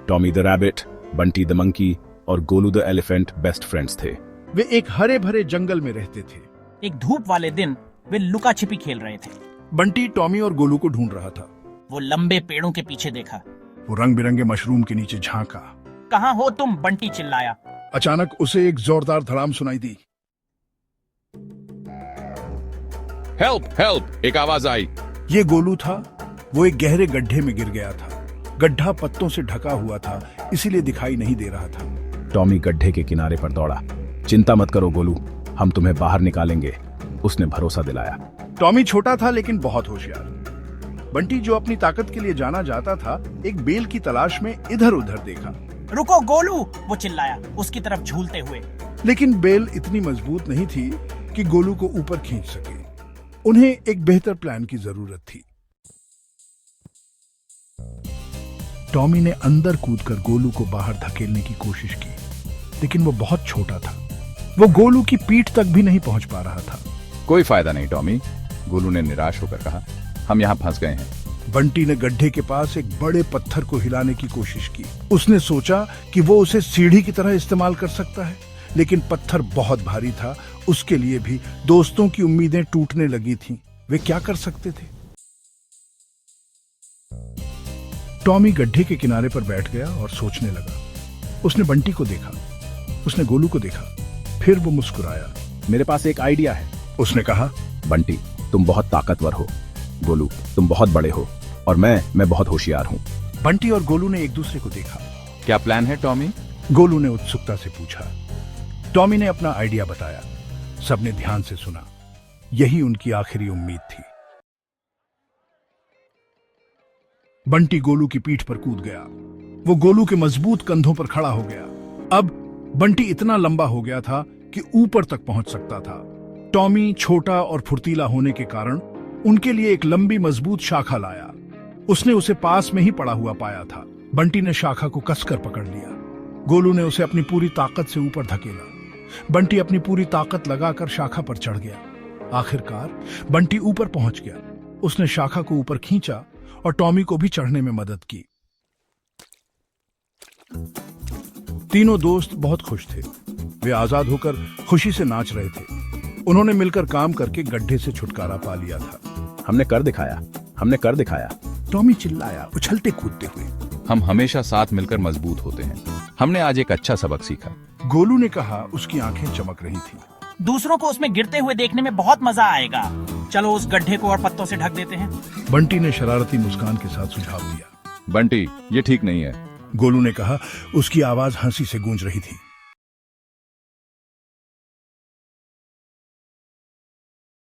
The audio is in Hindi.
Tommy the rabbit, Bunty the monkey और Golu the elephant best friends थे। वे एक हरे भरे जंगल में रहते थे। एक धूप वाले दिन वे लुका छिपी खेल रहे थे। बंटी टॉमी और गोलू को ढूंढ रहा था। वो लंबे पेड़ों के पीछे देखा। वो रंग बिरंगे मशरूम के नीचे झांका। कहाँ हो तुम? बंटी चिल्लाया। अचानक उसे एक जोरदार धड़ाम सुनाई दी। हेल्प हेल्प, एक आवाज आई। ये गोलू था। वो एक गहरे गड्ढे में गिर गया था। गड्ढा पत्तों से ढका हुआ था, इसीलिए दिखाई नहीं दे रहा था। टॉमी गड्ढे के किनारे पर दौड़ा। चिंता मत करो गोलू, हम तुम्हें बाहर निकालेंगे, उसने भरोसा दिलाया। टॉमी छोटा था लेकिन बहुत होशियार। बंटी जो अपनी ताकत के लिए जाना जाता था, एक बेल की तलाश में इधर उधर देखा। रुको गोलू, वो चिल्लाया उसकी तरफ झूलते हुए। लेकिन बेल इतनी मजबूत नहीं थी कि गोलू को ऊपर खींच सके। उन्हें एक बेहतर प्लान की जरूरत थी। टॉमी ने अंदर कूदकर गोलू को बाहर धकेलने की कोशिश की, लेकिन वो बहुत छोटा था। वो गोलू की पीठ तक भी नहीं पहुंच पा रहा था। कोई फायदा नहीं टॉमी, गोलू ने निराश होकर कहा, हम यहाँ फंस गए हैं। बंटी ने गड्ढे के पास एक बड़े पत्थर को हिलाने की कोशिश की। उसने सोचा कि वो उसे सीढ़ी की तरह इस्तेमाल कर सकता है, लेकिन पत्थर बहुत भारी था। उसके लिए भी दोस्तों की उम्मीदें टूटने लगी थीं। वे क्या कर सकते थे? टॉमी गड्ढे के किनारे पर बैठ गया और सोचने लगा। उसने बंटी को देखा, उसने गोलू को देखा, फिर वो मुस्कुराया। मेरे पास एक आइडिया है, उसने कहा। बंटी तुम बहुत ताकतवर हो, गोलू तुम बहुत बड़े हो, और मैं बहुत होशियार हूँ। बंटी और गोलू ने एक दूसरे को देखा। क्या प्लान है टॉमी? गोलू ने उत्सुकता से पूछा। टॉमी ने अपना आइडिया बताया। सबने ध्यान से सुना। यही उनकी आखिरी उम्मीद थी। बंटी गोलू की पीठ पर कूद गया। वो गोलू के मजबूत कंधों पर खड़ा हो गया। अब बंटी इतना लंबा हो गया था कि ऊपर तक पहुंच सकता था। टॉमी छोटा और फुर्तीला होने के कारण उनके लिए एक लंबी मजबूत शाखा लाया। उसने उसे पास में ही पड़ा हुआ पाया था। बंटी ने शाखा को कसकर पकड़ लिया। गोलू ने उसे अपनी पूरी ताकत से ऊपर धकेला। बंटी अपनी पूरी ताकत लगाकर शाखा पर चढ़ गया। आखिरकार बंटी ऊपर पहुंच गया। उसने शाखा को ऊपर खींचा और टॉमी को भी चढ़ने में मदद की। तीनों दोस्त बहुत खुश थे। वे आजाद होकर खुशी से नाच रहे थे। उन्होंने मिलकर काम करके गड्ढे से छुटकारा पा लिया था। हमने कर दिखाया, हमने कर दिखाया, टॉमी चिल्लाया, उछलते कूदते हुए। हम हमेशा साथ मिलकर मजबूत होते हैं। हमने आज एक अच्छा सबक सीखा। गोलू ने कहा। उसकी आंखें चमक रही थीं। दूसरों को उसमें गिरते हुए देखने में बहुत मजा आएगा। चलो उस गड्ढे को और पत्तों से ढक देते हैं। बंटी ने शरारती मुस्कान के साथ सुझाव दिया। बंटी ये ठीक नहीं है, गोलू ने कहा। उसकी आवाज हंसी से गूंज रही थी।